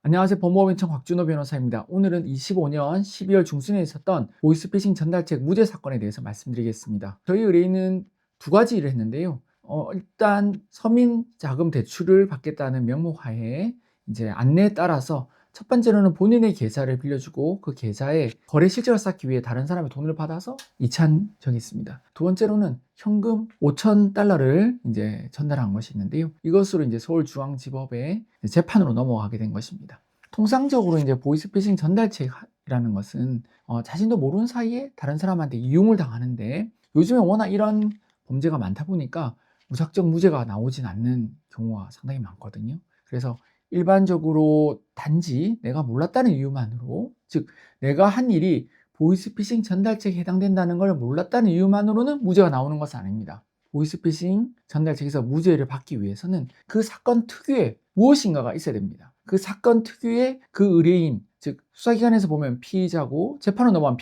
안녕하세요. 법무법인청 곽준호 변호사입니다. 오늘은 25년 12월 중순에 있었던 보이스피싱 전달책 무죄 사건에 대해서 말씀드리겠습니다. 저희 의뢰인은 두 가지 일을 했는데요. 일단 서민 자금 대출을 받겠다는 명목하에 이제 안내에 따라서 첫 번째로는 본인의 계좌를 빌려주고 그 계좌에 거래 실적을 쌓기 위해 다른 사람의 돈을 받아서 이찬정했습니다. 두 번째로는 현금 5,000달러를 이제 전달한 것이 있는데요. 이것으로 이제 서울중앙지법에 재판으로 넘어가게 된 것입니다. 통상적으로 이제 보이스피싱 전달책이라는 것은 자신도 모르는 사이에 다른 사람한테 이용을 당하는데, 요즘에 워낙 이런 범죄가 많다 보니까 무작정 무죄가 나오진 않는 경우가 상당히 많거든요. 그래서 일반적으로 단지 내가 몰랐다는 이유만으로, 즉 내가 한 일이 보이스피싱 전달책에 해당된다는 걸 몰랐다는 이유만으로는 무죄가 나오는 것은 아닙니다. 보이스피싱 전달책에서 무죄를 받기 위해서는 그 사건 특유의 무엇인가가 있어야 됩니다. 그 사건 특유의 그 의뢰인, 즉 수사기관에서 보면 피의자고 재판으로 넘어간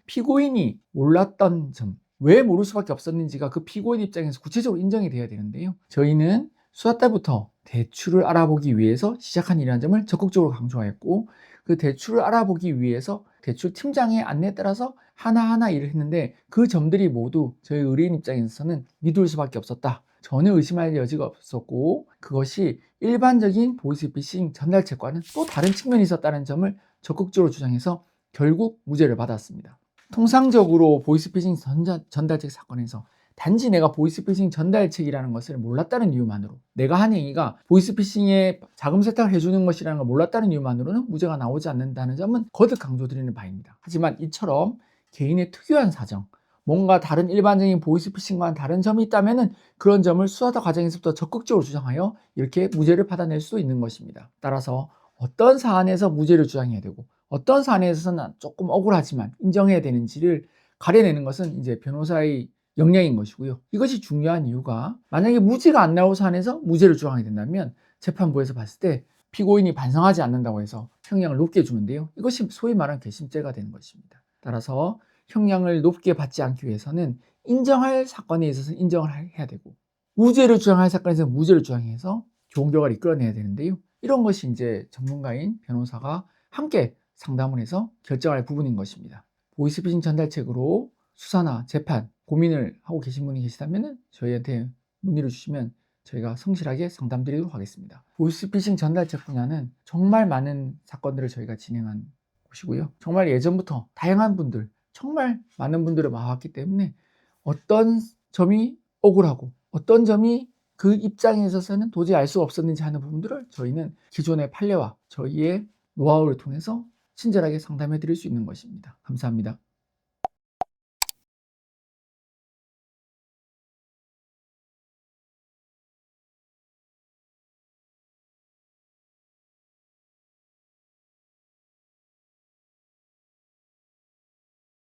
피고인이 몰랐던 점, 왜 모를 수밖에 없었는지가 그 피고인 입장에서 구체적으로 인정이 돼야 되는데요. 저희는 수사 때부터 대출을 알아보기 위해서 시작한 일이라는 점을 적극적으로 강조하였고, 그 대출을 알아보기 위해서 대출 팀장의 안내에 따라서 하나하나 일을 했는데, 그 점들이 모두 저희 의뢰인 입장에서는 믿을 수밖에 없었다, 전혀 의심할 여지가 없었고, 그것이 일반적인 보이스피싱 전달책과는 또 다른 측면이 있었다는 점을 적극적으로 주장해서 결국 무죄를 받았습니다. 통상적으로 보이스피싱 전달책 사건에서 단지 내가 보이스피싱 전달책이라는 것을 몰랐다는 이유만으로, 내가 한 행위가 보이스피싱에 자금 세탁을 해주는 것이라는 걸 몰랐다는 이유만으로는 무죄가 나오지 않는다는 점은 거듭 강조드리는 바입니다. 하지만 이처럼 개인의 특유한 사정, 뭔가 다른 일반적인 보이스피싱과는 다른 점이 있다면 그런 점을 수사다 과정에서부터 적극적으로 주장하여 이렇게 무죄를 받아낼 수도 있는 것입니다. 따라서 어떤 사안에서 무죄를 주장해야 되고 어떤 사안에서는 조금 억울하지만 인정해야 되는지를 가려내는 것은 이제 변호사의 역량인 것이고요. 이것이 중요한 이유가, 만약에 무죄가 안 나올 사안에서 무죄를 주장하게 된다면 재판부에서 봤을 때 피고인이 반성하지 않는다고 해서 형량을 높게 주는데요. 이것이 소위 말하는 괘씸죄가 되는 것입니다. 따라서 형량을 높게 받지 않기 위해서는 인정할 사건에 있어서는 인정을 해야 되고, 무죄를 주장할 사건에서는 무죄를 주장해서 좋은 결과를 이끌어내야 되는데요. 이런 것이 이제 전문가인 변호사가 함께 상담을 해서 결정할 부분인 것입니다. 보이스피싱 전달책으로 수사나 재판 고민을 하고 계신 분이 계시다면 저희한테 문의를 주시면 저희가 성실하게 상담드리도록 하겠습니다. 보이스피싱 전달책 분야는 정말 많은 사건들을 저희가 진행한 곳이고요. 정말 예전부터 다양한 분들, 정말 많은 분들을 봐왔기 때문에 어떤 점이 억울하고 어떤 점이 그 입장에 있어서는 도저히 알 수 없었는지 하는 부분들을 저희는 기존의 판례와 저희의 노하우를 통해서 친절하게 상담해 드릴 수 있는 것입니다. 감사합니다.